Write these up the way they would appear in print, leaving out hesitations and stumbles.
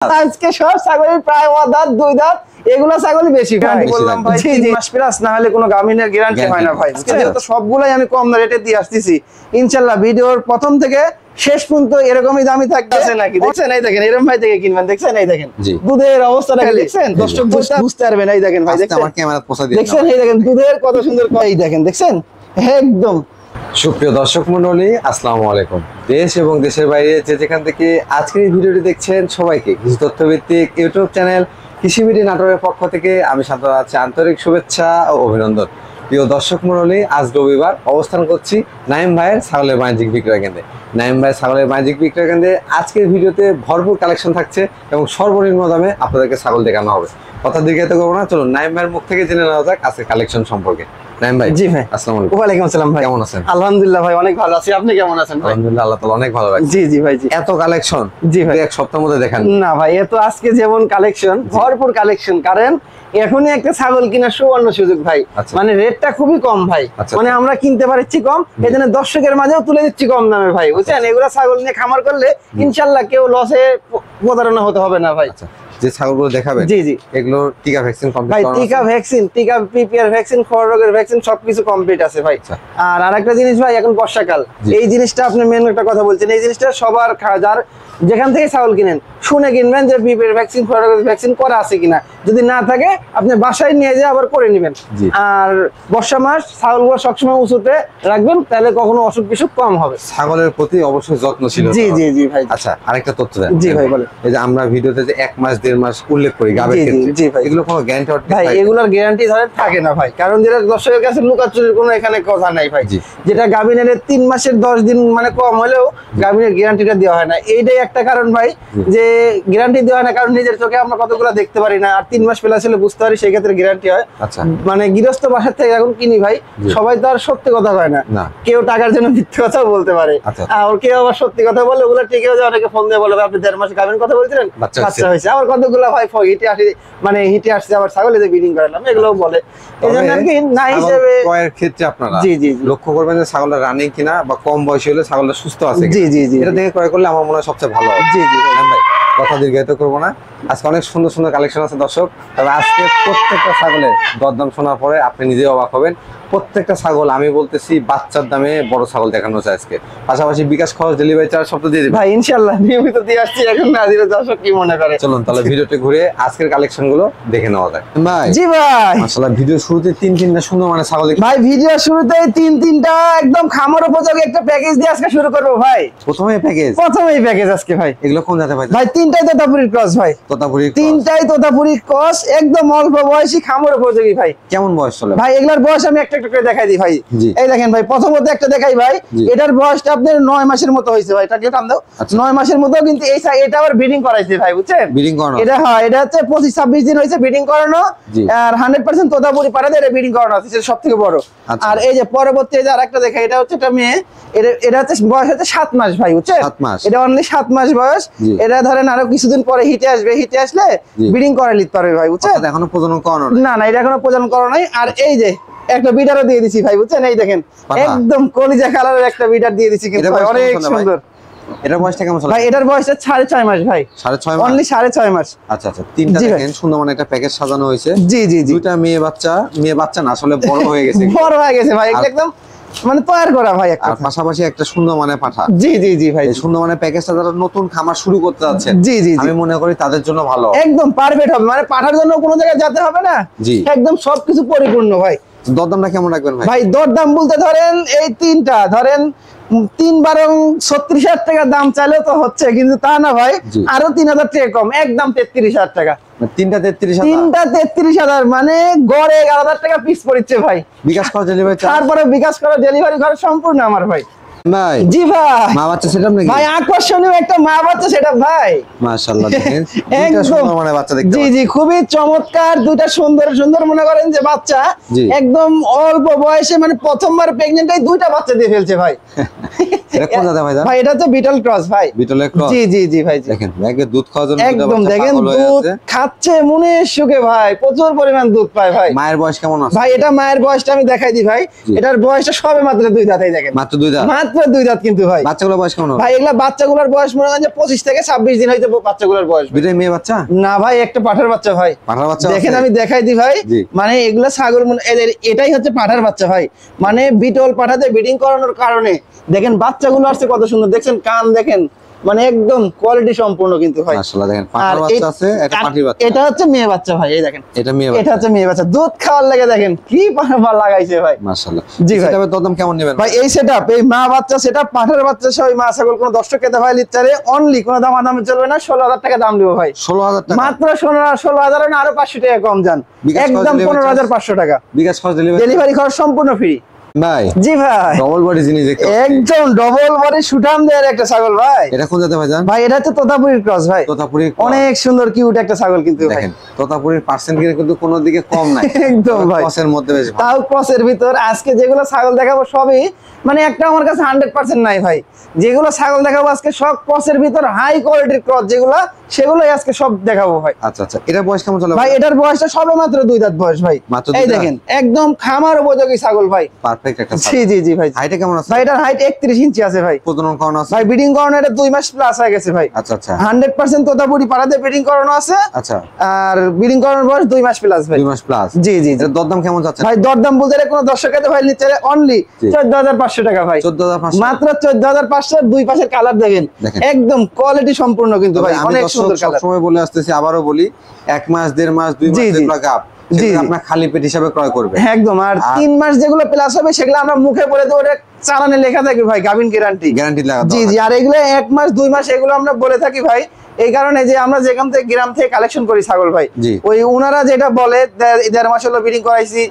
আজকে সব ছাগলের প্রায় দাঁত দুই দাঁত এগুলা ছাগলই বেশি বললাম ভাই 3 মাস প্লাস না হলে কোনো গাভিনের গ্যারান্টি হয় না ভাই। যেহেতু সবগুলাই আমি কম রেটে দিয়ে আসতেছি ইনশাআল্লাহ ভিডিওর প্রথম থেকে শেষ পর্যন্ত এরকমই দামি থাকতেছে নাকি দেখছেন এই দেখেন এরকম ভাই থেকে কিনবেন দেখছেন এই দেখেন দুধের অবস্থাটা দেখছেন দর্শক বুঝতে পারবেন এই দেখেন ভাই দেখছেন আমার ক্যামেরা পোষা দিয়ে দেখছেন এই দেখেন দুধের কত সুন্দর এই দেখেন দেখছেন একদম। সুপ্রিয় দর্শক মণ্ডলী আসসালামু আলাইকুম। দেশ এবং দেশের বাইরে যে যেখান থেকে আজকের এই ভিডিওটি দেখছেন সবাইকে কৃষি তথ্যভিত্তিক ইউটিউব চ্যানেল কৃষি বিডি নাটোরের পক্ষ থেকে আমি শান্তনু আছি আন্তরিক শুভেচ্ছা ও অভিনন্দন। প্রিয় দর্শক মণ্ডলী আজ রবিবার অবস্থান করছি নাইম ভাইয়ের ছাগলের বাণিজ্যিক বিক্রয় কেন্দ্রে। নাইম ভাইয়ের ছাগলের বাণিজ্যিক বিক্রয় কেন্দ্রে আজকের ভিডিওতে ভরপুর কালেকশন থাকছে এবং সর্বনিম্ন দামে আপনাদেরকে ছাগল দেখানো হবে। কথা দীর্ঘায়িত করবো না, চলুন নাইম ভাইয়ের মুখ থেকে জেনে নেওয়া যাক আজকের কালেকশন সম্পর্কে। নাইম ভাই জি ভাই আসসালামু আলাইকুম। ওয়ালাইকুম আসসালাম ভাই কেমন আছেন? আলহামদুলিল্লাহ ভাই অনেক ভালো আছি, আপনি কেমন আছেন? আলহামদুলিল্লাহ আল্লাহ তাআলা অনেক ভালো রাখছে। জি জি ভাই জি। এত কালেকশন জি ভাই এক সপ্তাহের মধ্যে দেখান না ভাই এত আজকে যেমন কালেকশন ভরপুর কালেকশন কারণ এখনই একটা ছাগল কিনার সুবর্ণ সুযোগ ভাই। মানে রেটটা খুবই কম ভাই, মানে আমরা কিনতে পারছি কম এজন্য দর্শকের মাঝেও তুলে দিচ্ছি কম দামে ভাই বুঝছেন। এগুলা ছাগল নিয়ে খামার করলে ইনশাআল্লাহ কেউ লসে প্রতারণা হতে হবে না ভাই। যে ছাগলগুলো দেখাবেন জি জি এগুলো টিকা ভ্যাকসিন কমপ্লিট ভাই, টিকা ভ্যাকসিন টিকা পিপিআর ভ্যাকসিন খড় রোগের ভ্যাকসিন সবকিছু কমপ্লিট আছে ভাই। আর আরেকটা জিনিস ভাই এখন বর্ষাকাল এই জিনিসটা আপনি মেন একটা কথা বলছেন, এই জিনিসটা সবার যার যেখান থেকে ছাগল কিনেন শুনে কিনবেন যে পিপিআর ভ্যাকসিন খড় রোগের ভ্যাকসিন করা আছে কিনা, যদি না থাকে আপনি বাসায় নিয়ে যেয়ে আবার করে নেবেন। আর বর্ষা মাস ছাগলগুলো সবসময় উঁচুতে রাখবেন তাহলে কখনো অসুখ বিসুখ কম হবে। ছাগলের প্রতি অবশ্যই যত্নশীল জি জি জি ভাই। আচ্ছা আরেকটা তথ্য দেন। জি ভাই বলেন। এই যে আমরা ভিডিওতে যে 1 মাস 1.5 মাস উল্লেখ করি গাবের ক্ষেত্রে জি ভাই এগুলো কোনো গ্যারান্টি ভাই এগুলোর গ্যারান্টি ধরেন থাকে না ভাই, কারণ যেটা দর্শকের কাছে লুকাচুরির কোনো এখানে কথা নাই ভাই। যেটা গাভিনের 3 মাসের 10 দিন মানে কম হলেও গাভিনের গ্যারান্টিটা দেওয়া হয় না, এইটাই একটা কারণ ভাই যে গ্যারান্টি দেওয়া হয় না, কারণ নিজের চোখে আমরা কতগুলো দেখতে পারি না। আর 3 মাস প্লাস হলে বুঝতে পারি সেই ক্ষেত্রে গ্যারান্টি হয়। মানে গৃহস্থ বাসার থেকে এখন কিনি ভাই সবাই তো আর সত্যি কথা কয় না, কেউ টাকার জন্য মিথ্যে কথাও বলতে পারে আর কেউ আবার সত্যি কথা বলে ওগুলো টিকেও যায়। অনেকে ফোন দিয়ে বলে আপনি 1.5 মাস গাভিন কথা বলছিলেন বাচ্চা হয়েছে, আবার কতগুলো ভাই হিটে আসে মানে হিটে আসছে আবার ছাগলে যে ব্রিডিং করালাম এগুলোও বলে। এই জন্য আর কি না হিসেবে ক্রয়ের ক্ষেত্রে আপনারা জি জি লক্ষ্য করবেন যে ছাগলটা রানিং কিনা বা কম বয়সী হলে ছাগলটা সুস্থ আছে। জি জি জি এটা দেখে ক্রয় করলে আমার মনে হয় সবচেয়ে ভালো হবে। জি জি ভাই কথা দীর্ঘায়িত করবো না, আজকে অনেক সুন্দর সুন্দর কালেকশন আছে দর্শক। তবে আজকে প্রত্যেকটা ছাগলের দরদাম শোনার পরে আপনি নিজে অবাক হবেন। প্রত্যেকটা ছাগল আমি বলতেছি বাচ্চার দামে বড় ছাগল দেখানো হচ্ছে আজকে। পাশাপাশি বিকাশ খরচ ডেলিভারি চার্জ সব দিয়ে দিবেন ভাই ইনশাআল্লাহ নিয়মিত দিয়ে আসছি, এখন না দিলে দর্শক কি মনে করে। চলুন তাহলে ভিডিওতে ঘুরে আজকের কালেকশন গুলো দেখে নেওয়া যায়। ভাই জি ভাই মাশাআল্লাহ ভিডিও শুরুতে 3-3টা সুন্দর মানে ছাগল ভাই, ভিডিও শুরুতেই 3-3টা একদম খামার উপযোগী একটা প্যাকেজ দিয়ে আজকে শুরু করব ভাই। প্রথমেই প্যাকেজ আজকে ভাই। এগুলো কোন জাতের ভাই? ভাই তিনটাই তোতাপুরীর ক্রস ভাই, তিনটাই তোতাপুরীর ক্রস একদম অল্প বয়সী খামার উপযোগী ভাই। কেমন বয়স চলে ভাই? এগুলার বয়স আমি একটা একটা করে দেখাই দিই ভাই। এই দেখেন ভাই প্রথমত একটা দেখাই ভাই, এটার বয়সটা আপনার 9 মাসের মতো হয়েছে ভাই। এটা কি নাম দাও? 9 মাসের মতো, কিন্তু এই এটা আবার ব্রিডিং করাইছে ভাই বুঝছেন। ব্রিডিং করানো এটা হয়, এটা হচ্ছে 25-26 দিন হয়েছে ব্রিডিং করানো আর 100% তোতাপুরী পাড়াতে এটা ব্রিডিং করানো আছে, সেটা সবথেকে বড়। আর এই যে পরবর্তী এই যে আরেকটা দেখাই, এটা হচ্ছে একটা মেয়ে, এটা হচ্ছে বয়স হচ্ছে 7 মাস ভাই বুঝছেন। এটা অনলি 7 মাস বয়স। এটা ধরেন আরো কিছুদিন পরে হিটে আসবে, হিটে আসলে ব্রিডিং করাই নিতে পারবে ভাই বুঝছেন। এখনো প্রজনন করানো না না, এটা এখনো প্রজনন করানো নাই। আর এই যে একটা বিডারও দিয়ে দিছি ভাই বুঝছেন, এই দেখেন একদম কলিজা কালারের একটা বিডার দিয়ে দিছি, কিন্তু অনেক সুন্দর। এটার বয়সটা কেমন চলে ভাই? এটার বয়সটা 6.5 মাস ভাই। 6.5 মাস অনলি 6.5 মাস। আচ্ছা আচ্ছা, তিনটা দেখেন সুন্দর মানে একটা প্যাকেজ সাজানো হয়েছে। জি জি জি, দুইটা মেয়ে বাচ্চা না আসলে বড় হয়ে গেছে বড় হয়ে গেছে ভাই একদম মানে তৈরি করা ভাই একটা। আর পাশাপাশি একটা সুন্দর মানে পাঠা। জি জি জি ভাই, এই সুন্দর মানে প্যাকেজটা যারা নতুন খামার শুরু করতে যাচ্ছেন জি জি আমি মনে করি তাদের জন্য ভালো, একদম পারফেক্ট হবে। মানে পাঠার জন্য কোনো জায়গায় যেতে হবে না, একদম সবকিছু পরিপূর্ণ ভাই। দরদামটা কেমন রাখবেন ভাই? ভাই দরদাম বলতে ধরেন এই তিনটা ধরেন 3-36,000 টাকা দাম চাইলেও তো হচ্ছে, কিন্তু তা না ভাই আরো 3,000 টাকা কম, একদম 33,000 টাকা। তিনটা 33,000 মানে গড়ে 11,000 টাকা পিস পড়ছে ভাই। বিকাশ খরচ ডেলিভারি তারপরে বিকাশ করা ডেলিভারি খরচ সম্পূর্ণ আমার ভাই। ভাই জি ভাই, মা বাচ্চা সেটআপ নাকি ভাই? আকর্ষণীয় একটা মা বাচ্চা সেটআপ ভাই। মাশাআল্লাহ দেখেন দুইটা সুন্দর মানে বাচ্চা দেখতে জি জি খুবই চমৎকার, দুইটা সুন্দর সুন্দর মনে করেন যে বাচ্চা একদম অল্প বয়সে মানে প্রথমবার প্রেগন্যান্ট দুইটা বাচ্চা দিয়ে ফেলছে ভাই। এটা কোন জাতের ভাই? ভাই এটা হচ্ছে বিটল ক্রস ভাই। বিটলের ক্রস। জি জি জি ভাই। দেখেন ব্যাগে দুধ খাওয়ার জন্য একদম দেখেন দুধ খাচ্ছে মনে সুখে ভাই, প্রচুর পরিমাণ দুধ পায় ভাই। মায়ের বয়স কেমন আছে ভাই? এটা মায়ের বয়সটা আমি দেখাই দিই ভাই। এটার বয়সটা সবে মাত্র 2 দাঁত। এই দেখেন মাত্র 2 দাঁত, মাত্র 2 দাঁত কিন্তু ভাই। বাচ্চাগুলোর বয়স কেমন হবে ভাই? এগুলা বাচ্চাগুলোর বয়স মনে হয় যে 25 থেকে 26 দিন হইতে বাচ্চাগুলোর বয়স। দুইটাই মেয়ে বাচ্চা না ভাই, একটা পাঠার বাচ্চা ভাই। পাঠার বাচ্চা দেখেন আছে? আমি দেখাই দিই ভাই। জি। মানে এগুলা ছাগল এটাই হচ্ছে পাঠার বাচ্চা ভাই। মানে বিটল পাঠাতে ব্রিডিং করানোর কারণে দেখেন বাচ্চাগুলো আসছে কত সুন্দর, দেখছেন কান দেখেন, মানে একদম কোয়ালিটি সম্পূর্ণ কিন্তু ভাই। মাশাআল্লাহ দেখেন পাঠার বাচ্চা আছে, একটা পাঠির বাচ্চা। এটা হচ্ছে মেয়ে বাচ্চা ভাই। এই দেখেন এটা মেয়ে এটা বাচ্চা, হচ্ছে মেয়ে বাচ্চা। দুধ খাওয়ার লাগে দেখেন কি পাখা লাগাইছে ভাই। মাশাআল্লাহ। জি ভাই। সেটার দাম কেমন নেবেন ভাই? এই সেটআপ, এই মা বাচ্চা সেটআপ, পাঠার বাচ্চা সহ মা ছাগল কোন দর্শক খেতে ভাই লিটারে অনলি কোনো দামাদামি চলবে না, 16,000 টাকা দাম দিব ভাই। 16,000 টাকা মাত্র 16,000 না, আরো 500 টাকা কম যান, বিকাশ খরচ একদম delivery 15,500 টাকা বিকাশ খরচ ডেলিভারি খরচ সম্পূর্ণ ফ্রি ভাই। জি ভাই। ডবল বডি জিনিস দেখতে পাচ্ছি। একদম ডবল বডি সুঠাম দেয়ার একটা ছাগল ভাই। এটা কোন জাতের ভাই জান? ভাই এটা হচ্ছে তোতাপুরীর ক্রস ভাই। তোতাপুরীর cross। অনেক সুন্দর কিউট একটা ছাগল কিন্তু ভাই। দেখেন তোতাপুরীর পার্সেন্ট কিন্তু কোনো দিকে কম নাই একদম ভাই। ক্রসের মধ্যে বেশ ভালো। তাও ক্রসের ভিতর আজকে যেগুলো ছাগল দেখাবো সবই মানে একটা আমার কাছে 100% নাই ভাই। যেগুলো ছাগল দেখাবো আজকে সব ক্রসের ভিতর হাই কোয়ালিটির ক্রস যেগুলো, সেগুলোই আজকে সব দেখাবো ভাই। আচ্ছা আচ্ছা, এটা বয়স কেমন চলে ভাই এটার বয়সটা সবে মাত্র 2 দাঁত বয়স ভাই। মাত্র 2 এই দাঁত? দেখেন একদম খামার উপযোগী ছাগল ভাই। পারফেক্ট একটা জি জি জি ভাই। হাইটে কেমন আছে ভাই এটার হাইট 31 ইঞ্চি আছে ভাই। প্রজনন করানো আছে? ভাই ব্রিডিং করানো এটা 2 মাস প্লাস হয়ে গেছে ভাই। আচ্ছা আচ্ছা 100% তোতাপুরি পাড়াতে ব্রিডিং করানো আছে। আচ্ছা, আর ব্রিডিং করানোর বয়স 2 মাস প্লাস ভাই। 2 মাস প্লাস। জি জি জি। এর দরদাম কেমন যাচ্ছে ভাই দরদাম বলতে কোনো দর্শকের ভাই নিচে অনলি 14,500 টাকা ভাই। 14,500 মাত্র 14,500। দুই পাশের কালার দেখেন দেখেন। একদম কোয়ালিটি সম্পূর্ণ কিন্তু ভাই, আমি অনেক সুন্দর সব কালার। সময় বলে আসতেছি, আবারও বলি 1 মাস 1.5 মাস 2 জি, মাস জি। যেগুলো গাব জি, সেগুলো জি। আপনার খালি পেট হিসাবে ক্রয় করবে। একদম। আর 3 মাস যেগুলো প্লাস হবে সেগুলো আমরা মুখে বলে দেবো, ওটা চালানে লেখা থাকবে ভাই গাভিন গ্যারান্টি। গ্যারান্টি লাগা জি জি। আর এগুলো 1 মাস 2 মাস এগুলো আমরা বলে থাকি ভাই এই কারণে যে আমরা যেখান থেকে গ্রাম থেকে কালেকশন করি ছাগল ভাই, জি। ওই ওনারা যেটা বলে 1.5 মাস হলো ব্রিডিং করাইছি,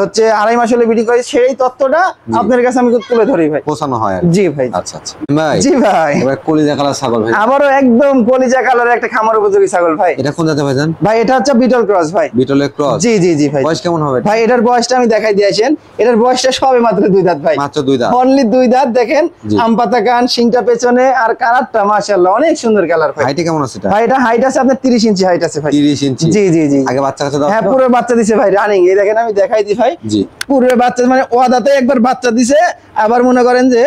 হচ্ছে 2.5 মাস হলো ব্রিডিং করাইছি, সেই তথ্যটা আপনার কাছে আমি তুলে ধরি ভাই। পৌঁছানো হয় আর কি। জি ভাই। আচ্ছা আচ্ছা ভাই। জি ভাই। এবার কলিজা কালার ছাগল ভাই, আবারও একদম কলিজা কালারের একটা খামার উপযোগী ছাগল ভাই। এটা কোন জাতের ভাই জান? ভাই এটা হচ্ছে বিটল ক্রস ভাই। বিটলের ক্রস। জি জি জি ভাই। বয়স কেমন হবে? ভাই এটার বয়সটা আমি দেখাই দিয়েছেন। এটার বয়সটা সবে মাত্র 2 দাঁত ভাই। মাত্র 2 দাঁত। অনলি 2 দাঁত। দেখেন জি। আম পাতা কান, শিংটা পেছনে, আর কালারটা মাশাআল্লাহ অনেক সুন্দর কালার ভাই। হাইটে কেমন আছে এটা? ভাই এটা হাইট আছে আপনার 30 ইঞ্চি হাইট আছে ভাই। 30 ইঞ্চি। জি জি জি। আগে বাচ্চা কাছে দাও। হ্যাঁ পুরো বাচ্চা দিছে ভাই রানিং। এই দেখেন আমি দেখাই দিই ভাই। জি। পুরো বাচ্চা মানে ওয়াদাতে একবার বাচ্চা দিছে, আবার মনে করেন যে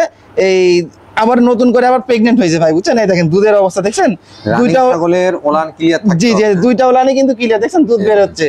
এই আবার নতুন করে আবার প্রেগন্যান্ট হয়েছে ভাই, বুঝছেন? এই দেখেন দুধের অবস্থা দেখছেন, দুইটা ছাগলের ওলান ক্লিয়ার থাকে। জি জি দুইটা ওলানি কিন্তু ক্লিয়ার, দেখছেন দুধ বের হচ্ছে।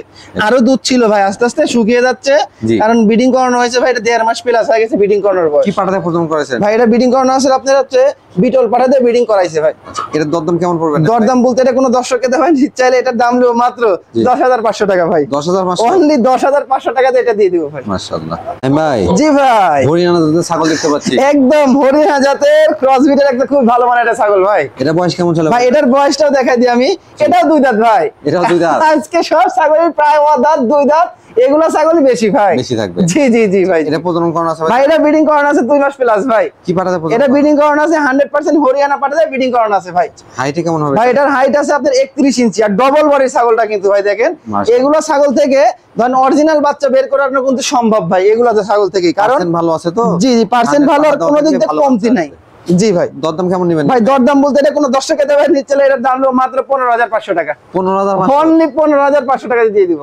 আরো দুধ ছিল ভাই, আস্তে আস্তে শুকিয়ে যাচ্ছে, জি। কারণ ব্রিডিং করানো হয়েছে ভাই। এটা 1.5 মাস প্লাস হয়ে গেছে ব্রিডিং করানোর বয়স। কি পাঠাতে প্রজনন করেছেন ভাই এটা ব্রিডিং করানো আছে আপনার হচ্ছে বিটল পাঠাতে ব্রিডিং করাইছে ভাই। এর দরদাম কেমন পড়বে? দরদাম বলতে এটা কোনো দর্শককে দেবেন চাইলে এটার দাম নেবো মাত্র জি। 10,500 টাকা ভাই। 10,500 অনলি 10,500 টাকাতে এটা দিয়ে দিব ভাই। মাশাআল্লাহ ভাই। জি ভাই। হরিয়ানা জাতের ছাগল দেখতে পাচ্ছি। একদম হরিয়ানা জাতের ক্রস ব্রিডের একটা খুব ভালো মানের একটা ছাগল ভাই। এটা বয়স কেমন চলে ভাই এটার বয়সটাও দেখাই দিই আমি। এটাও 2 দাঁত ভাই। এটাও 2 দাঁত। আজকে সব ছাগলের প্রায় দাঁত 2 দাঁত, এগুলা ছাগলই বেশি ভাই। বেশি থাকবে। জি জি জি ভাই। এটা প্রজনন করানো আছে ভাই এটা ব্রিডিং করানো আছে 2 মাস প্লাস ভাই। কি পাঠাতে প্রজনন? এটা ব্রিডিং করানো আছে 100% হরিয়ানা পাঠাতে ব্রিডিং করানো আছে ভাই। হাইটে কেমন হবে? ভাই এটার হাইট আছে আপনার 31 ইঞ্চি, আর ডবল বডির ছাগলটা কিন্তু ভাই দেখেন। মাশাআল্লাহ। এগুলো ছাগল থেকে ধরেন অরিজিনাল বাচ্চা বের করানো কিন্তু সম্ভব ভাই এগুলো তো ছাগল থেকে, কারণ পার্সেন্ট ভালো আছে তো? জি জি পার্সেন্ট ভালো, আর কোনো দিক দিয়ে ভালো কমতি বাচ্চা নাই। আছে। জি ভাই। দরদাম কেমন নেবেন? ভাই দরদাম বলতে এটা কোনো দর্শকের দেবে নিচ্ছে, এটার দাম হলো মাত্র 15,500 টাকা। 15,500 অনলি 15,500 টাকা দিয়ে দিব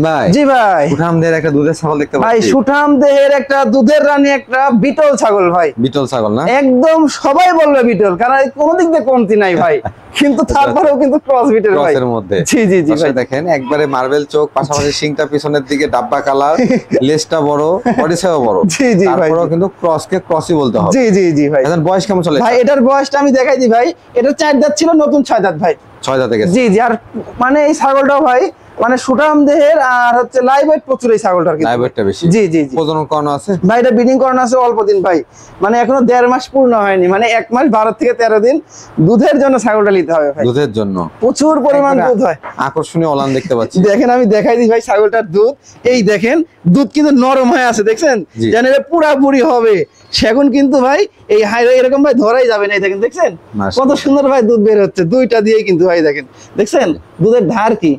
ভাই। জি ভাই। উঠামদের একটা দুধের ছাগল দেখতে ভাই পাচ্ছি। সুঠাম দেহের একটা দুধের রানী একটা বিটল ছাগল ভাই। বিটল ছাগল না? একদম সবাই বলবে বিটল, কারণ কোনো দিক দিয়ে কমতি নাই ভাই, কিন্তু তারপরেও কিন্তু ক্রস বিটের ভাই। ক্রসের মধ্যে। জি জি জি ভাই। দর্শক দেখেন একবারে মার্বেল চোখ, পাশাপাশি শিংটা পিছনের দিকে ডাব্বা কালার, লেজটা বড়, বডি সাইজও বড়। জি জি ভাই। তারপরেও কিন্তু ক্রসকে ক্রসই বলতে হবে। জি জি জি ভাই। এখন বয়স কেমন চলে? ভাই এটার বয়সটা আমি দেখাই দিই ভাই। এটা 4 দাঁত ছিল, নতুন 6 দাঁত ভাই। 6 দাঁতে গেছে। জি জি। আর মানে এই ছাগলটাও ভাই মানে সুঠাম দেহের, আর হচ্ছে লাইভ ওয়েট প্রচুর এই ছাগলটার কিন্তু। লাইভ ওয়েটটা বেশি। জি জি জি। প্রজনন করানো আছে? ভাই এটা ব্রিডিং করানো আছে অল্প দিন ভাই, মানে এখনো 1.5 মাস পূর্ণ হয়নি, মানে 1 মাস 12 থেকে 13 দিন দুধের জন্য ছাগলটা নিতে হবে ভাই। দুধের জন্য প্রচুর পরিমাণ দুধ হয়। আকর্ষণীয় ওলান দেখতে পাচ্ছি। দেখেন আমি দেখাই দিই ভাই ছাগলটার দুধ। এই দেখেন দুধ কিন্তু নরম হয়ে আছে, দেখছেন? জি। যেন এটা পুরাপুরি হবে সেগুন কিন্তু ভাই এই হাই এরকম ভাই ধরাই যাবে না। এই দেখেন দেখছেন মাশাআল্লাহ। কত সুন্দর ভাই দুধ বের হচ্ছে দুইটা দিয়ে কিন্তু ভাই। দেখেন দেখছেন দুধের ধার কি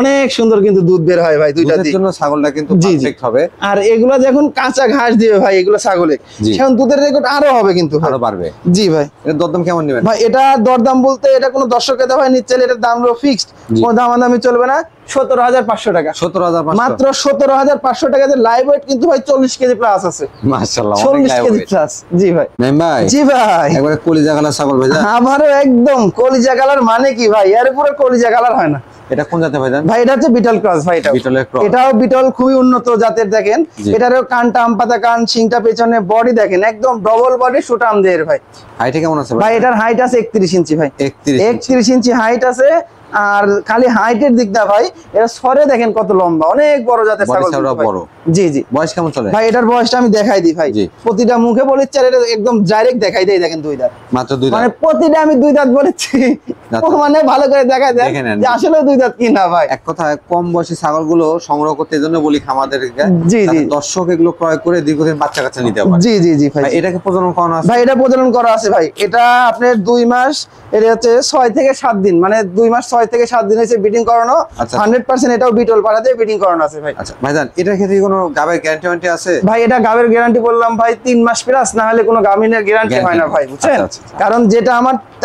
অনেক সুন্দর কিন্তু দুধ বের হয় ভাই দুইটা দুধের দিয়ে। জন্য ছাগলটা কিন্তু জি, জি। পারফেক্ট হবে, আর এগুলো যখন কাঁচা ঘাস দিবে ভাই এগুলো ছাগলে, জি। সেখন দুধের রেকর্ড আরো হবে কিন্তু ভাই। আরো বাড়বে। জি ভাই। এর দরদাম কেমন নেবেন? ভাই এটা দরদাম বলতে এটা কোনো দর্শকের ভাই নিচ্ছে, এটার দাম হলো ফিক্সড, জি। কোনো দামাদামি চলবে না। 17,500 টাকা, 17,500 মাত্র 17,500 টাকা। লাইভ ওয়েট কিন্তু ভাই 40 কেজি প্লাস আছে, মাশাআল্লাহ, অনেক 40 লাইভ কেজি ওয়েট। প্লাস। জি ভাই। নাইম ভাই, জি ভাই। একবারে কলিজা কালার ছাগল ভাইজান। আমারও একদম কলিজা কালার মানে কি ভাই, এর উপরে কলিজা কালার হয় না এটা কোন জাতের ভাইজান? ভাই। এটা হচ্ছে বিটল ক্রস ভাই। বিটলের ক্রস। এটাও বিটল, খুবই উন্নত জাতের। দেখেন জি। এটারও কানটা আমপাতা কান, শিংটা পেছনে, বডি দেখেন একদম ডবল বডি সুটাম দের ভাই। হাইটে কেমন আছে ভাই এটার হাইট আছে 31 ইঞ্চি ভাই, 31 ইঞ্চি হাইট আছে। আর খালি হাইটের দিক না ভাই, এটা সরে দেখেন কত লম্বা, অনেক বড় জাতের Body ছাগল ছাড়াও কিন্তু ভাই। বড়। জি জি। বয়স কেমন চলে? ভাই এটার বয়সটা আমি দেখাই দিই ভাই, জি। প্রতিটা মুখে বলেছি, আর এটা একদম ডাইরেক্ট দেখাই দেই। দেখেন 2 দাঁত, মাত্র 2 মানে দাঁত। প্রতিটা আমি 2 দাঁত বলেছি, আচ্ছা। ও মানে ভালো করে দেখাই দেন দেখে নেন। যে আসলে 2 দাঁত কি না ভাই। এক কথায় কম বয়সী ছাগলগুলো সংগ্রহ করতে এজন্য বলি খামারদেরকে, জি, যাতে জি। দর্শক এগুলো ক্রয় করে দীর্ঘদিন বাচ্চা কাচ্চা নিতে পারে। জি জি জি ভাই। ভাই এটাকে প্রজনন করানো আছে? ভাই এটা প্রজনন করা আছে ভাই। এটা আপনার 2 মাস, এটা হচ্ছে 6 থেকে 7 দিন, মানে 2 মাস 6 থেকে 7 দিন হয়েছে ব্রিডিং করানো। আচ্ছা। 100% এটাও বিটল পাড়াতে ব্রিডিং করানো আছে ভাই। আচ্ছা ভাইজান, এটার ক্ষেত্রে কি কোনো গাবের গ্যারান্টি ওয়ারেন্টি আছে? ভাই এটা গাবের গ্যারান্টি বললাম ভাই 3 মাস প্লাস, না হলে কোনো গামিনের গ্যারান্টি হয় না ভাই, বুঝছেন? আচ্ছা, আচ্ছা। কারণ যেটা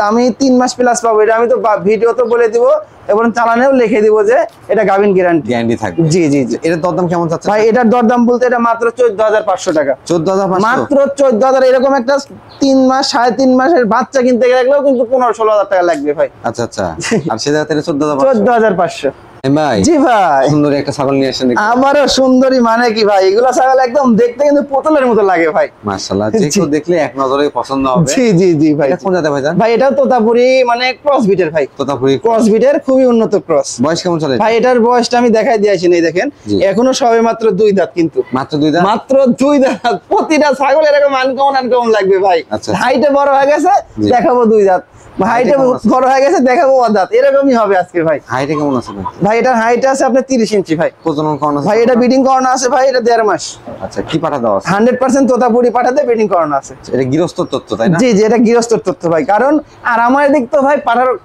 আমি 3 মাস প্লাস পাবো, এটা আমি তো ভিডিও তো বলে দিব এবং চালানেও লিখে দিব যে এটা গাবিন গ্যারান্টি। গ্যারান্টি থাকবে। জি জি জি। এটার দরদাম কেমন যাচ্ছে ভাই এটার দরদাম বলতে এটা মাত্র 14,500 টাকা, 14,500? মাত্র 14,000। এরকম একটা 3 মাস 3.5 মাসের বাচ্চা কিনতে গেলেও কিন্তু 15-16,000 টাকা লাগবে ভাই। আচ্ছা আচ্ছা। আর সে জায়গা থেকে 14,500? 14,500। ভাই জি ভাই। সুন্দর একটা ছাগল নিয়ে আসেন দেখি। আমারও সুন্দরী মানে কি ভাই, এগুলা ছাগল একদম দেখতে কিন্তু পুতুলের মতো লাগে ভাই। মাশাআল্লাহ, যে কেউ দেখলে এক নজরে পছন্দ হবে। জি জি জি ভাই। এটা কোন জাতের ভাইজান? ভাই এটাও তোতাপুরি, মানে ক্রস বিটের ভাই, তোতাপুরি ক্রস বিটের খুবই উন্নত ক্রস। বয়স কেমন চলে? ভাই এটার বয়সটা আমি দেখাই দিয়েছি, এই দেখেন জি। এখনো সবে মাত্র 2 দাঁত, কিন্তু মাত্র 2 দাঁত? মাত্র 2 দাঁত। প্রতিটা ছাগল এরকম আনকমন লাগবে ভাই। আচ্ছা। হাইটে বড় হয়ে গেছে জি। দেখাবো 2 দাঁত, হাইটে কেমন আছে? বড় হয়ে গেছে দেখাবো 1 দাঁত, এরকমই হবে আজকে ভাই। হাইটে কেমন আছে ভাই? ভাই এটার হাইট আছে আপনার 30 ইঞ্চি ভাই। প্রজনন করানো আছে? ভাই এটা ব্রিডিং করানো আছে ভাই, এটা 1.5 মাস। আচ্ছা, কি পাঠা দাও আছে? 100% তোতাপুরি পাঠাতে ব্রিডিং করানো আছে। এটা গৃহস্থ তথ্য তাই না? জি জি, এটা গৃহস্থর তথ্য ভাই। কারণ আর আমার দিক তো ভাই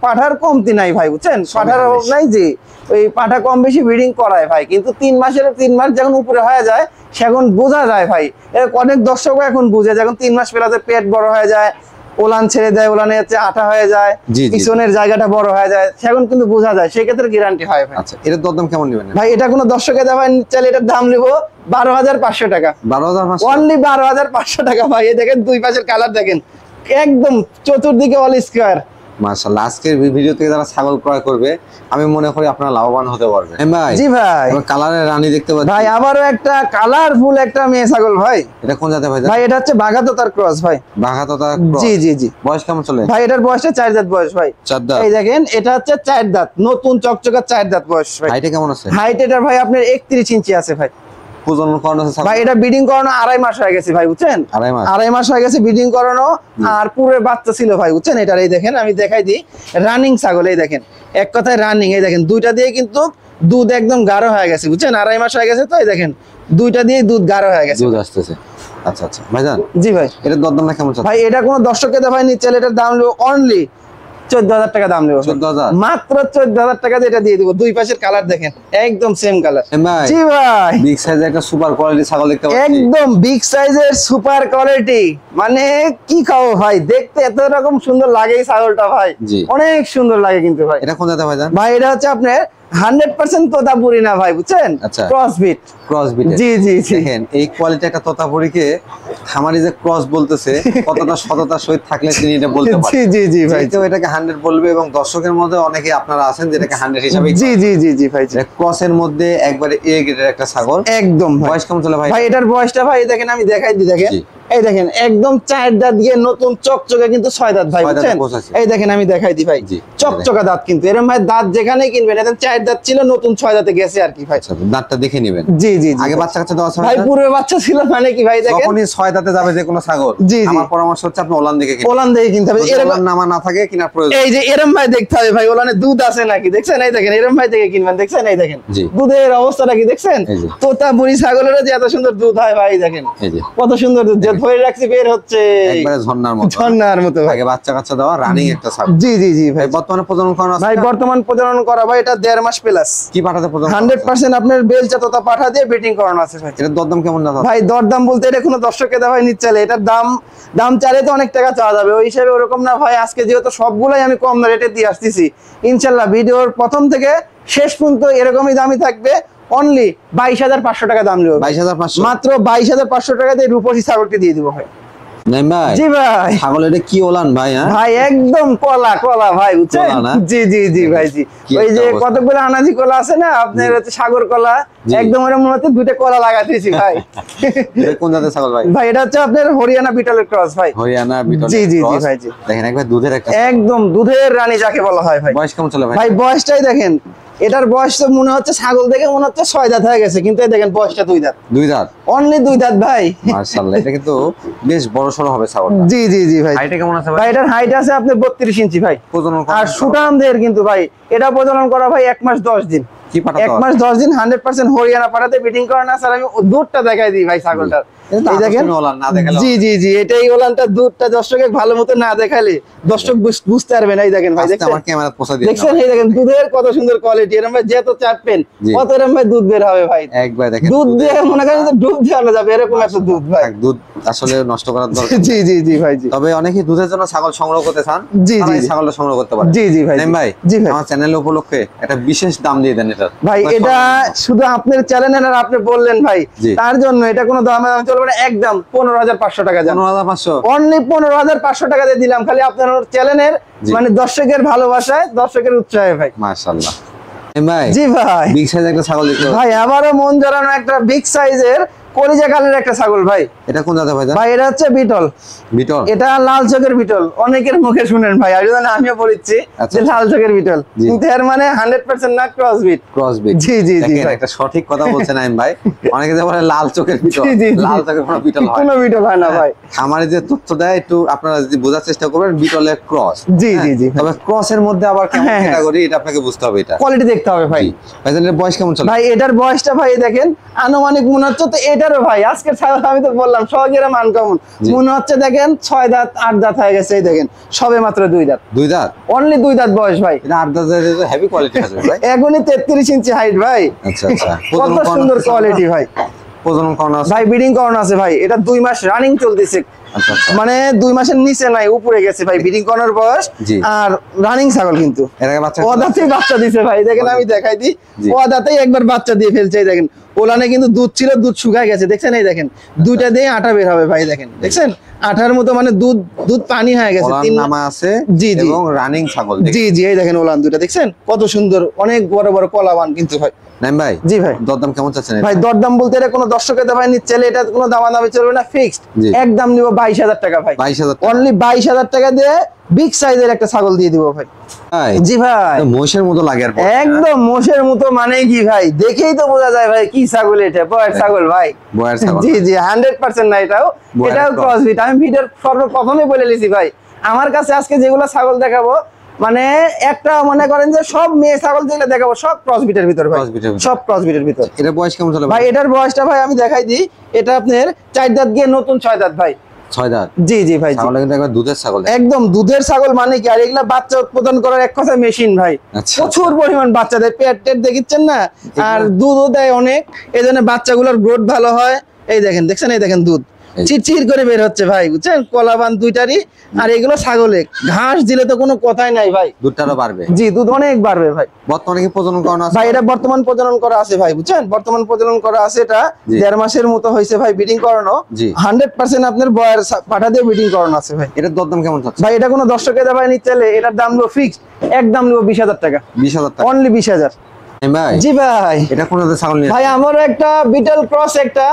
পাঠার কমতি নাই ভাই, বুঝছেন? পাঠার অভাব নাই। জি, ওই পাঠা কম বেশি ব্রিডিং করায় ভাই, কিন্তু 3 মাস যখন উপরে হয়ে যায় সেখন বোঝা যায় ভাই। অনেক দর্শকও এখন বুঝে, যখন 3 মাস পেলাতে পেট বড় হয়ে যায়, ওলান ছেড়ে দেয়, ওলানে হচ্ছে আঠা হয়ে যায়, জি, জি। পিছনের জায়গাটা বড় হয়ে যায়, সেখন কিন্তু বোঝা যায়, সেক্ষেত্রে গ্যারান্টি হয় ভাই। আচ্ছা, এটার দরদাম কেমন নেবেন? ভাই এটা কোনো দর্শকে দেওয়া চাইলে এটার দাম নিবো 12,500 টাকা, 12,500? অনলি 12,500 টাকা ভাই। এই দেখেন 2 পাশের কালার দেখেন, একদম চতুর্দিকে অল স্কয়ার। মাশাআল্লাহ, আজকের ভিডিও থেকে যারা ছাগল ক্রয় করবে আমি মনে করি আপনারা লাভবান হতে পারবেন। ভাই জি ভাই। কালারের রানী দেখতে পাচ্ছি ভাই আবারও একটা কালারফুল একটা মেয়ে ছাগল ভাই। এটা কোন জাতের ভাই? ভাই এটা হচ্ছে বাঘাতোতার ক্রস ভাই। বাঘাতোতা? জি জি জি। বয়স কেমন চলে? ভাই এটার বয়সটা 4 দাঁত বয়স ভাই। 4 দাঁত? এই দেখেন এটা হচ্ছে 4 দাঁত, নতুন চকচকা 4 দাঁত বয়স ভাই। হাইটে কেমন আছে? হাইট এটার ভাই আপনার 31 ইঞ্চি আছে ভাই। প্রজনন করানো আছে ছাগল? ভাই এটা ব্রিডিং করানো 2.5 মাস হয়ে গেছে ভাই, বুঝছেন? 2.5 মাস? 2.5 মাস হয়ে গেছে ব্রিডিং করানো, আর পুরো বাচ্চা ছিল ভাই, বুঝছেন? এটার এই দেখেন আমি দেখাই দিই, রানিং ছাগল। এই দেখেন এক কথায় রানিং। এই দেখেন 2টা দিয়ে কিন্তু দুধ একদম গাঢ় হয়ে গেছে, বুঝছেন? 2.5 মাস হয়ে গেছে তো, এই দেখেন 2টা দিয়ে দুধ গাঢ় হয়ে গেছে। দুধ আসতেছে। আচ্ছা আচ্ছা ভাইজান, জি ভাই। এটার দরদামটা কেমন চলে? ভাই এটা কোনো দর্শককে দেখাই নিচ্ছে, এটার দাম নেবো অনলি 14,000 টাকা দাম নেবো। 14,000? মাত্র 14,000 টাকা দিয়ে এটা দিয়ে দিব। 2 পাশের কালার দেখেন একদম সেম কালার। ভাই জি ভাই, বিগ সাইজের একটা সুপার কোয়ালিটি ছাগল দেখতে পাচ্ছি। একদম বিগ সাইজের সুপার কোয়ালিটি, মানে কি খাও ভাই, দেখতে এত রকম সুন্দর লাগে এই ছাগলটা ভাই, জি। অনেক সুন্দর লাগে কিন্তু ভাই। এটা কোন জাতের ভাইজান? ভাই এটা হচ্ছে আপনার 100% তোতাপুরি না ভাই, বুঝছেন? আচ্ছা। ক্রসবিট। Crossbeat? জি জি জি। দেখেন এই কোয়ালিটি একটা তোতাপুরিকে খামারি যে ক্রস বলতেছে কতটা সততার সহিত থাকলে তিনি এটা বলতে জি পারেন। জি জি ভাই। যে কেউ এটাকে 100 বলবে, এবং দর্শকের মধ্যে অনেকে আপনারা আছেন যেটাকে 100 হিসাবে জি জি জি জি ভাই। জি। ক্রসের মধ্যে একবারে এ গ্রেডের একটা ছাগল। একদম ভাই। বয়স কেমন চলে ভাই? ভাই এটার বয়সটা ভাই দেখেন আমি দেখাই দিই, দেখেন জি। এই দেখেন একদম 4 দাঁত দিয়ে নতুন চকচকে কিন্তু 6 দাঁত ভাই, 6 দাঁতে বুঝছেন? পৌঁছাচ্ছে। এই দেখেন আমি দেখাই দিই ভাই, জি। চকচকা দাঁত কিন্তু এরকম ভাই দাঁত যেখানেই কিনবেন, এখন 4 দাঁত ছিল নতুন 6 দাঁতে গেছে আর কি ভাই। আচ্ছা, দাঁতটা দেখে নেবেন। জি জি জি। আগে বাচ্চা কাচ্চা দেওয়া আছে ভাই পুরো বাচ্চা ছিল মানে কি ভাই, দেখেন যখনই 6 দাঁতে যাবে যে কোনো ছাগল, জি, জি। আমার পরামর্শ হচ্ছে আপনি ওলান দেখে কিনবেন। ওলান দেখে কিনতে হবে। যদি এরকম ওলান নামা না থাকে কিনার প্রয়োজন। এই যে এরম ভাই দেখতে হবে ভাই, ওলানে দুধ আছে নাকি, দেখছেন? এই দেখেন এরম ভাই থেকে কিনবেন, দেখছেন? এই দেখেন জি। দুধের অবস্থাটা কি দেখছেন? এই যে। তোতাপুরি ছাগলেরও যে এত সুন্দর দুধ হয় ভাই, দেখেন এই যে কত সুন্দর দুধ। যে ধরে রাখছি বের হচ্ছে একবারে ঝর্ণার মতো। ঝর্ণার মতো ভাই। আগে বাচ্চা কাচ্চা দেওয়া রানিং একটা ছাগল। জি জি জি ভাই। বর্তমানে প্রজনন করানো আছে? ভাই বর্তমান প্রজনন করা ভাই এটা 1.5 মাস প্লাস। কি পাঠাতে প্রজনন? 100% আপনার বেলচা তোতা পাঠা দিয়ে ব্রিডিং করানো আছে ভাই। এটার দরদাম কেমন না ভাই দরদাম বলতে এটা কোনো দর্শককে দেওয়া নিচ্ছে চাইলে এটার দাম চাইলে তো অনেক টাকা চাওয়া যাবে, ওই হিসাবে ওরকম না ভাই। আজকে যেহেতু সবগুলাই আমি কম রেটে দিয়ে আসতেছি, ইনশাল্লাহ ভিডিওর প্রথম থেকে শেষ পর্যন্ত এরকমই দামই থাকবে। অনলি 22,500 টাকা দাম নেব। 22,500 মাত্র 22,500 টাকা দিয়ে রূপসী ছাগলটি দিয়ে দিব ভাই। নাইম ভাই, জি ভাই। ছাগল এটা কি ওলান ভাই? হ্যাঁ ভাই একদম কলা কলা ভাই, বুঝছেন? কলা না? জি জি জি ভাই জি। কি ওই একটা যে অবস্থা। কতগুলো আনাজি কলা আছে না আপনার, হচ্ছে সাগর কলা, জি। একদম ওরকম মনে হচ্ছে দুটো কলা লাগাতেছি ভাই। এটা কোন জাতের ছাগল ভাই? ভাই এটা হচ্ছে আপনার হরিয়ানা বিটলের ক্রস ভাই। হরিয়ানা বিটল। জি জি জি ভাই জি। দেখেন একবার দুধের একটা একদম দুধের রানী যাকে বলা হয় ভাই। বয়স কেমন চলে ভাই? ভাই বয়সটাই দেখেন, এটার বয়স তো মনে হচ্ছে ছাগল দেখে মনে হচ্ছে 6 দাঁত হয়ে গেছে, কিন্তু এই দেখেন বয়সটা 2 দাঁত। 2 দাঁত? অনলি 2 দাঁত ভাই। মাশাআল্লাহ, এটা কিন্তু বেশ বড় সড়ো হবে ছাগলটা। জি জি জি ভাই। হাইটে কেমন আছে ভাই ভাই? এটার হাইট আছে আপনার 32 ইঞ্চি ভাই। প্রজনন আর সুটাম দেহের কিন্তু ভাই, এটা প্রজনন করা ভাই 1 মাস 10 দিন। কি পাঠা? 1 মাস 10 দিন 100% হরিয়ানা পাঠাতে ব্রিডিং করানো আছে। আর আমি দুধটা দেখাই দিই ভাই ছাগলটার। এই দেখেন ওলান না দেখালে জি জি জি, এটাই ওলানটা। দুধটা দর্শকের ভালো মতো না দেখালে দর্শক বুঝতে পারবে না। এই দেখেন ভাই, দেখছেন আমার ক্যামেরা পোষা দিয়ে দেখছেন, এই দেখেন দুধের কত সুন্দর কোয়ালিটি। এরকম ভাই যত চাপবেন জি। কত এরকম ভাই দুধ বের হবে ভাই। একবার দেখেন দুধ দিয়ে মনে করেন যে ডুব দেওয়া যাবে, এরকম একটা দুধ ভাই। দুধ আসলে নষ্ট করার দরকার। জি জি জি ভাই জি। তবে অনেকেই দুধের জন্য ছাগল সংগ্রহ করতে চান, জি, তারা জি, এই জি। ছাগলটা সংগ্রহ করতে পারে। জি জি ভাই নাইম ভাই, জি ভাই। আমার চ্যানেল উপলক্ষে একটা বিশেষ দাম দিয়ে দেন এটা ভাই এটা শুধু আপনার চ্যানেলের আর আপনি বললেন ভাই, জি। তার জন্য এটা কোনো দামে দাম চলবে না, একদম 15,500 টাকা যান। 15,500 অনলি 15,500 টাকা দিয়ে দিলাম, খালি আপনার চ্যানেলের জি। মানে দর্শকের ভালোবাসায়, দর্শকের উৎসাহে ভাই। মাশাআল্লাহ। নাইম ভাই, জি ভাই। বিগ সাইজ একটা ছাগল দেখতে ভাই আমারও মন জড়ানো একটা বিগ সাইজের কলিজা কালের একটা ছাগল ভাই। এটা কোন জাতের ভাই? ভাই এটা হচ্ছে বিটল। বিটল? এটা লাল চোখের বিটল। অনেকের মুখে শুনেন ভাই, আর জন্য আমিও বলছি আচ্ছা, যে লাল চোখের বিটল, জি। কিন্তু এর মানে 100% না ক্রস বিট। Crossbeat? জি জি জি দেখেন ভাই। একটা সঠিক কথা বলছেন নাইম ভাই। অনেকে যে বলে লাল চোখের বিটল, জি, জি, জি। লাল চোখের কোনো বিটল হয় কোনো বিটল হয় না ভাই। খামারে যে তথ্য দেয় একটু আপনারা যদি বোঝার চেষ্টা করবেন, বিটলের ক্রস। জি, জি, জি। তবে ক্রসের মধ্যে আবার কেমন হ্যাঁ, হ্যাঁ। ক্যাটাগরি এটা আপনাকে বুঝতে হবে। এটা কোয়ালিটি দেখতে হবে ভাই। জি। ভাই তাহলে এর বয়স কেমন চলে? ভাই এটার বয়সটা ভাই দেখেন আনুমানিক মনে হচ্ছে তো এটারও ভাই, আজকের ছাগল আমি তো বললাম সহগেরা মান কেমন জি। মনে হচ্ছে, দেখেন 6 দাঁত 8 দাঁত হয়ে গেছে। এই দেখেন সবে মাত্র 2 দাঁত। 2 দাঁত? অনলি 2 দাঁত বয়স ভাই। এটা 8 দাঁতের হেভি কোয়ালিটি আছে ভাই। এখনই 33 ইঞ্চি হাইট ভাই। আচ্ছা আচ্ছা। কত সুন্দর কোয়ালিটি ভাই। প্রজনন করানো আছে? ভাই ব্রিডিং করানো আছে ভাই, এটা 2 মাস রানিং চলতেছে। আচ্ছা আচ্ছা। মানে 2 মাসের নিচে নাই, উপরে গেছে ভাই ব্রিডিং করানোর বয়স। জি। আর রানিং ছাগল কিন্তু এর আগে বাচ্চা ও দাঁতেই বাচ্চা দিছে ভাই। দেখেন আমি দেখাই দিই, জি। ও দাঁতেই একবার বাচ্চা দিয়ে ফেলছে। এই দেখেন ওলানে কিন্তু দুধ ছিল, দুধ শুকায় গেছে, দেখছেন? এই দেখেন দুইটা দিয়ে আটা বের হবে ভাই, দেখেন দেখছেন আঠার মতো, মানে দুধ পানি হয়ে গেছে। ওলান 3 নামা আছে জি, জি। এবং রানিং ছাগল। জি জি, এই দেখেন ওলান দুইটা দেখছেন কত সুন্দর, অনেক বড় বড় কলাবান কিন্তু ভাই। নাইম ভাই, জি ভাই। দরদাম কেমন চাচ্ছেন? ভাই দরদাম বলতে এটা কোনো দর্শকের দাম নিচ্ছে, এটা কোনো দামাদামি চলবে না, ফিক্সড জি। একদম নিব 22,000 টাকা ভাই। 22,000 টাকা? অনলি 22,000 টাকা দিয়ে বিগ সাইজের একটা ছাগল দিয়ে দিব ভাই। ভাই জি ভাই। মহিষের মতো লাগে আর একদম মোষের মতো, মানে কি ভাই দেখেই তো বোঝা যায় ভাই কি ছাগল এটা, বয়ের ছাগল ভাই। বয়ের ছাগল? জি জি 100% না, এটাও বয়ের cross। ক্রসবিট। আমি ভিডিওর সর্বপ্রথমে বলে লিছি ভাই, আমার কাছে আজকে যেগুলো ছাগল দেখাবো, মানে একটা মনে করেন যে সব মেয়ে ছাগল যেগুলো দেখাবো সব ক্রসবিটের ভিতর ভাই, Crossbreed এর ভিতর। সব ক্রসবিটের ভিতর। এটা বয়স কেমন চলে ভাই এটার বয়সটা ভাই আমি দেখাই দিই, এটা আপনার 4 দাঁত গিয়ে নতুন 6 দাঁত ভাই। 6 দাঁত? জি জি ভাই জি। ছাগলটা কিন্তু একবার দুধের ছাগল। একদম দুধের ছাগল, মানে কি আর এগুলা বাচ্চা উৎপাদন করার এক কথা মেশিন ভাই। আচ্ছা, প্রচুর পরিমাণ বাচ্চা দেয়, পেট টেট দেখিচ্ছেন না, আর দুধও দেয় অনেক। এই জন্য বাচ্চাগুলোর গ্রোথ ভালো হয়। এই দেখেন দেখছেন, এই দেখেন দুধ চিরচির করে বের হচ্ছে ভাই, বুঝছেন? কলাবান দুইটারই। আর এগুলো ছাগলে ঘাস দিলে তো কোনো কথাই নাই ভাই, দুধটারও বাড়বে। জি দুধ অনেক বাড়বে ভাই। বর্তমানে কি প্রজনন করানো আছে? ভাই এটা বর্তমান প্রজনন করা আছে ভাই, বুঝছেন? বর্তমান প্রজনন করা আছে, এটা জি। 1.5 মাসের মতো হয়েছে ভাই ব্রিডিং করানো। জি। 100% আপনার বয়ের পাঠা দিয়ে ব্রিডিং করানো আছে ভাই। এটার দরদাম কেমন চাচ্ছে? ভাই এটা কোনো দর্শকের দাবায় নিতে চাইলে এটার দাম নিব ফিক্সড, একদম নিব 20,000 টাকা। 20,000 টাকা? অনলি 20,000। নাইম ভাই, জি ভাই। এটা কোন জাতের ছাগল নিয়ে? ভাই আমারও একটা বিটল ক্রস, একটা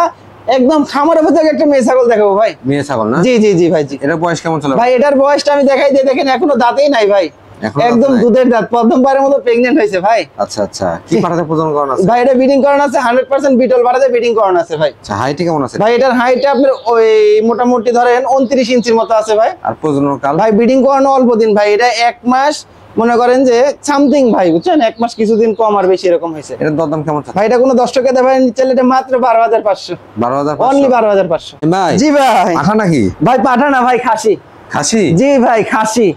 একদম খামারের ভিতরে একটা মেয়ে ছাগল দেখাবো ভাই। মেয়ে ছাগল না? জি জি জি ভাই জি। এটার বয়স কেমন চলে ভাই এটার বয়সটা আমি দেখাই দিয়ে, দেখেন এখনো দাঁতেই নাই ভাই, এখনো দাঁত একদম নাই? দুধের দাঁত, প্রথমবারের মতো প্রেগন্যান্ট হয়েছে ভাই। আচ্ছা আচ্ছা। কি পাঠাতে প্রজনন করানো আছে? ভাই এটা ব্রিডিং করানো আছে 100% বিটল পাঠাতে ব্রিডিং করানো আছে ভাই। আচ্ছা, হাইট কেমন আছে? ভাই এটার হাইট আপনার ওই মোটামুটি ধরেন 29 ইঞ্চির মতো আছে ভাই। আর প্রজনন কাল? ভাই ব্রিডিং করানো অল্প দিন ভাই, এটা 1 মাস মনে করেন যে সামথিং ভাই বুঝছেন, 1 মাস কিছুদিন কম আর বেশি এরকম হয়েছে। এটার দরদাম কেমন চাচ্ছেন? ভাই এটা কোনো 10 টাকা দেবেন নিচে, এটা মাত্র 12,500, 12,500 অনলি 12,500। ভাই জি ভাই। পাঠা নাকি? ভাই পাঠা না ভাই, খাসি। খাসি? জি ভাই খাসি।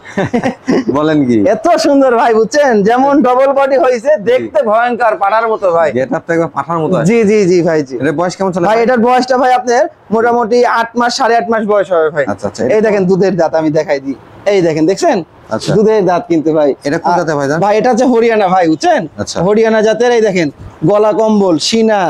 বলেন কি? এত সুন্দর ভাই বুঝছেন, যেমন ডবল বডি হয়েছে, দেখতে ভয়ঙ্কর পাঠার মতো ভাই। গেটআপ তো একবার পাঠার মতো আছে। জি জি জি ভাই জি। এর বয়স কেমন চলে ভাই এটার বয়সটা ভাই আপনার মোটামুটি 8 মাস 8.5 মাস বয়স হবে ভাই। আচ্ছা আচ্ছা। এই দেখেন দুধের দাঁত আমি দেখাই দিই, এই দেখেন দেখছেন আচ্ছা। দুধের দাঁত কিন্তু ভাই। এটা কোন জাতের ভাই? ভাই এটা হচ্ছে হরিয়ানা ভাই বুঝছেন। আচ্ছা। হরিয়ানা জাতের, এই দেখেন গলা কম্বল, সিনা,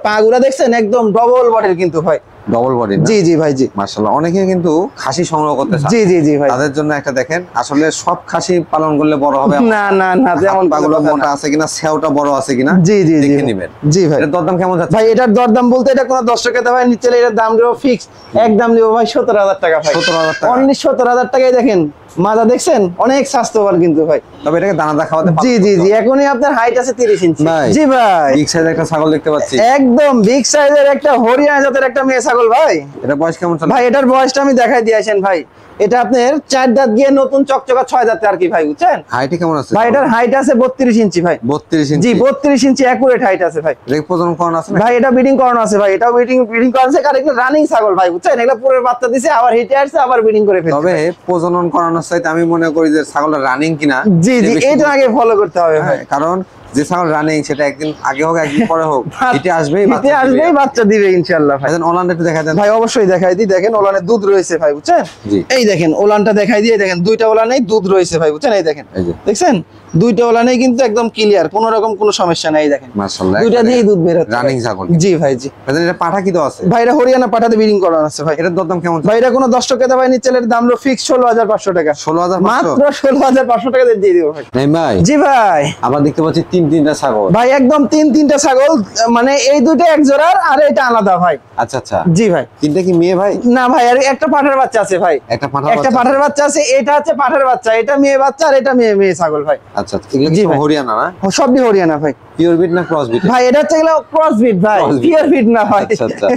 পাগুলা দেখছেন একদম ডবল বডির কিন্তু ভাই। Double body? জি জি ভাই জি। মাশাআল্লাহ, অনেকে কিন্তু খাসি সংগ্রহ করতে চায়। জি জি জি ভাই। তাদের জন্য একটা দেখেন, আসলে সব খাসি পালন করলে বড় হবে না না না, যেমন পাগুলো মোটা আছে কিনা, সেওটা বড় আছে কিনা জি জি জি দেখে নেবেন। জি ভাই। এর দরদাম কেমন যাচ্ছে ভাই এটার দরদাম বলতে এটা কোনো 10 টাকা ভাই নিচে, এটার দাম দেবো ফিক্স, একদম দেবো ভাই 17,000 টাকা ভাই। 17,000 টাকা? অনলি 17,000 টাকায় দেখেন মাজা দেখছেন, অনেক স্বাস্থ্যবান কিন্তু ভাই। তবে এটাকে দানাদার খাওয়াতে জি জি জি। এখনই আপনার হাইট আছে 30 ইঞ্চি। ভাই। জি ভাই। বিগ সাইজের একটা ছাগল দেখতে পাচ্ছি। একদম বিগ সাইজের একটা হরিয়ানা জাতের একটা মেয়ে ছাগল ভাই। এটা বয়স কেমন চলে? ভাই এটার বয়সটা আমি দেখাই দিয়েছেন ভাই, এটা আপনার 4 দাঁত গিয়ে নতুন চকচকা 6 দাঁতে আর কি ভাই বুঝছেন। হাইটে কেমন আছে? ভাই এটার হাইট আছে 32 ইঞ্চি ভাই। 32 ইঞ্চি? জি 32 ইঞ্চি অ্যাকুরেট হাইট আছে ভাই। রেক প্রজনন করানো আছে না? ভাই এটা ব্রিডিং করানো আছে ভাই, এটাও ব্রিডিং করানো আছে, কারণ এটা রানিং ছাগল ভাই বুঝছেন, এটা পুরো বাচ্চা দিছে আবার হিটে আসছে আবার ব্রিডিং করে ফেলছে। তবে প্রজনন করানোর চাইতে আমি মনে করি যে ছাগলটা রানিং কিনা। জি জি, এটা আগে ফলো করতে হবে ভাই। কারণ যে ছাগল রানিং সেটা একদিন আগে হোক একদিন পরে হোক হিটে আসবেই, হিটে আসবেই বাচ্চা দিবে ইনশাআল্লাহ ভাই। এখন ওলানটা একটু দেখা দেন ভাই অবশ্যই দেখাই দিই, দেখেন ওলানের দুধ রয়েছে ভাই বুঝছেন। জি। এই দেখেন ওলানটা দেখাই দিয়ে, দেখেন দুইটা ওলানেই দুধ রয়েছে ভাই বুঝছেন, এই দেখেন এই যে দেখছেন দুইটা ওলানেই কিন্তু একদম ক্লিয়ার, কোনো রকম কোনো সমস্যা নাই। এই দেখেন মাশাআল্লাহ, দুইটা দিয়েই দুধ বের হচ্ছে রানিং ভাই। ছাগল। জি ভাই জি। এখন এটা পাঠা কি দাও আছে? ভাই এটা হরিয়ানা পাঠাতে ব্রিডিং করানো আছে ভাই। এটার দরদাম কেমন? ভাই এটা কোনো 10 টাকা ভাই নিচে, এর দাম হলো ফিক্স 16,500 টাকা। 16,500? মাত্র 16,500 টাকা দিয়ে দিব ভাই। নাই ভাই। জি ভাই। আবার দেখতে পাচ্ছি তিনটা ছাগল। ভাই একদম তিনটা ছাগল, মানে এই দুটো এক জোড়ার আর এটা আলাদা ভাই। আচ্ছা আচ্ছা। জি ভাই। তিনটা কি মেয়ে ভাই? না ভাই, আর একটা পাঠার বাচ্চা আছে ভাই। একটা পাঠা একটা পাঠার বাচ্চা আছে, এটা হচ্ছে পাঠার বাচ্চা, এটা মেয়ে বাচ্চা, আর এটা মেয়ে ছাগল ভাই। আচ্ছা আচ্ছা। এগুলো কি জি সব ভাই। হরিয়ানা না? সবই হরিয়ানা ভাই। পিওর বিট না ক্রস বিট? ভাই এটা হচ্ছে এগুলো ক্রস বিট ভাই, Cross breed। পিওর বিট না ভাই। আচ্ছা আচ্ছা।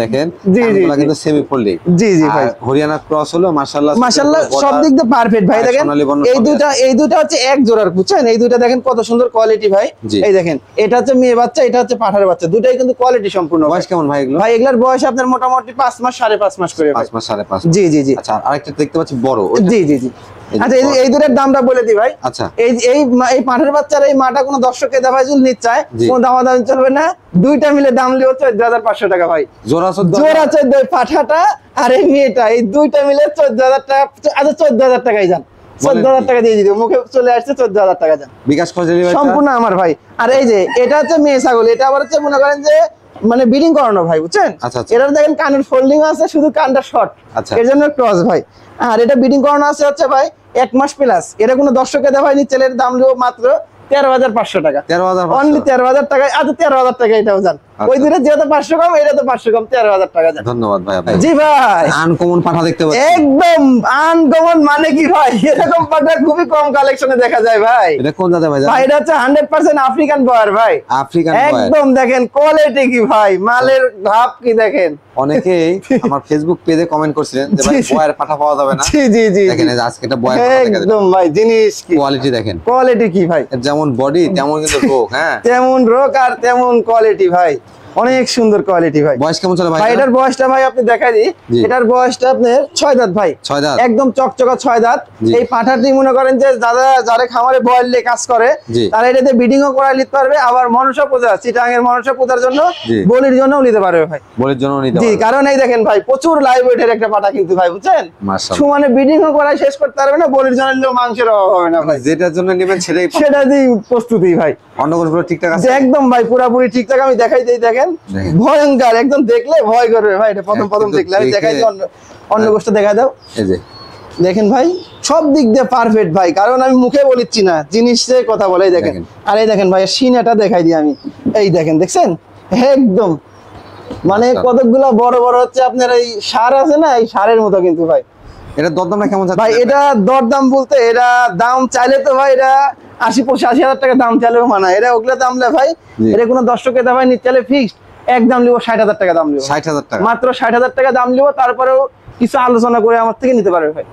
দেখেন জি, জি, কানগুলা জি। কিন্তু সেমি ফোল্ডিং। জি জি ভাই। হরিয়ানা ক্রস হলো মাশাআল্লাহ। মাশাআল্লাহ সব দিক দিয়ে পারফেক্ট ভাই। দেখেন এই দুটো হচ্ছে এক জোড়ার বুঝছেন, এই দুটো দেখেন কত সুন্দর কোয়ালিটি ভাই। জি। এই দেখেন এটা হচ্ছে মেয়ে বাচ্চা, এটা হচ্ছে পাঠার বাচ্চা, দুটাই কিন্তু কোয়ালিটি সম্পূর্ণ। বয়স কেমন ভাই এগুলো? ভাই এগুলার বয়স আপনার মোটামুটি 5 মাস 5.5 মাস করে ভাই। 5 মাস 5.5। জি জি জি। আচ্ছা, আরেকটা দেখতে পাচ্ছি বড় ওইটা? জি জি জি। এই যে আচ্ছা এই দুটোর দামটা বলে দিই ভাই। আচ্ছা। এই পাঠার বাচ্চার এই মাটা কোনো দর্শককে দেওয়া যদি নিতে চায়, জি। কোনো দামাদামি চলবে না, দুইটা মিলে দাম লিও 14,500 টাকা ভাই। জোড়া 14? জোড়া 14, পাঠাটা আর এই মেয়েটা, এই দুইটা মিলে 14,000 টাকা। আচ্ছা 14,000 টাকাই যান, 14,000 টাকা দিয়ে দিও, মুখে চলে আসছে 14,000 টাকা যান, বিকাশ খরচ ডেলিভারি সম্পূর্ণ আমার ভাই। আর এই যে এটা হচ্ছে মেয়ে ছাগল, এটা আবার হচ্ছে মনে করেন যে মানে ব্রিডিং করানো ভাই বুঝছেন। আচ্ছা, আচ্ছা। এটা দেখেন কানের ফোল্ডিং আছে, শুধু কানটা শর্ট, আচ্ছা। এর জন্য ক্রস ভাই। আর এটা ব্রিডিং করানো আছে হচ্ছে ভাই 1 মাস প্লাস। এটা কোনো দর্শকে দেওয়া হয়নি, ছেলের দাম দেবো মাত্র 13,500 টাকা। 13,500? অনলি 13,000 টাকা। আচ্ছা 13,000 টাকা এটাও যান, ওই দুটো যেহেতু 500 কম, এটা তো 500 কম, 13,000 টাকা যান। ধন্যবাদ ভাই। জি ভাই। আনকমন পাঠা দেখতে পাচ্ছি। একদম আনকমন মানে কি ভাই, এরকম পাঠা খুবই কম কালেকশনে দেখা যায় ভাই। এটা কোন জাতের ভাই? ভাই এটা হচ্ছে 100% আফ্রিকান বয়ার ভাই। আফ্রিকান বয়ার? একদম দেখেন কোয়ালিটি কি ভাই, মালের ভাব কি দেখেন। অনেকেই আমার ফেসবুক পেজে কমেন্ট করছিলেন যে ভাই জি, জি। বয়ার পাঠা পাওয়া যাবে না। জি জি জি। দেখেন এই যে আজকে এটা বয়ার পাঠা দেখা একদম ভাই, জিনিস কি কোয়ালিটি দেখেন। কোয়ালিটি কি ভাই, এর যেমন বডি তেমন কিন্তু রোগ। হ্যাঁ, তেমন রোগ আর তেমন কোয়ালিটি ভাই, অনেক সুন্দর কোয়ালিটি ভাই। বয়স কেমন চলে ভাই? ভাই এটার বয়সটা ভাই আপনি দেখাই দিই, জি। এটার বয়সটা আপনার 6 দাঁত ভাই। 6 দাঁত? একদম চকচকা 6 দাঁত। জি। এই পাঠাটি মনে করেন যে যারা খামারে বয়েল দিয়ে কাজ করে, জি। তারা এটাতে ব্রিডিং ও করাই নিতে পারবে, আবার মনসা পূজা, চিটাঙের মনসা পূজার জন্য, জি। বলির জন্যও নিতে পারবে ভাই। বলির জন্য নিতে জি, পারবে? কারণ এই দেখেন ভাই প্রচুর লাইভ ওয়েটের একটা পাঠা কিন্তু ভাই বুঝছেন। মাশাআল্লাহ। সুমানে ব্রিডিং ও করাই শেষ করতে পারবে না, বলির জন্য নিলেও মাংসের অভাব হবে না ভাই। যেটার জন্য নেবেন সেটাই পাবেন। সেটা দিয়ে প্রস্তুতি ভাই। অন্য কোনগুলো ঠিকঠাক আছে? যে একদম ভাই পুরাপুরি ঠিকঠাক। আমি দেখাই দিই, দেখেন দেখেন। ভয়ঙ্কর, একদম দেখলে ভয় করবে ভাই। এটা প্রথম কিন্তু দেখলে আমি দেখাই দিই, দেখে- অন্য গোষ্ঠ দেখাই দাও। এই যে দেখেন ভাই সব দিক দিয়ে পারফেক্ট ভাই, কারণ আমি মুখে বলিচ্ছি না, জিনিসে কথা বলে। দেখেন দেখেন। আর এই দেখেন ভাই সিনাটা দেখাই দিই আমি, এই দেখেন দেখছেন একদম মানে আচ্ছা। কতগুলো বড় বড় হচ্ছে আপনার এই সার আছে না, এই সারের মতো কিন্তু ভাই। এটা দরদামটা কেমন যাচ্ছে ভাই এটা দরদাম বলতে, এটা দাম চাইলে তো ভাই এটা 80-85 হাজার টাকা দাম চাইলেও মানায়। এটা ওগুলো দাম লে ভাই, জি। এটা কোনো দর্শকের দাম নিতে চাইলে ফিক্সড একদম লিবো 60,000 টাকা দাম লিবো। 60,000 টাকা? মাত্র 60,000 টাকা দাম লিবো, তারপরেও কিছু আলোচনা করে আমার থেকে নিতে পারবে ভাই।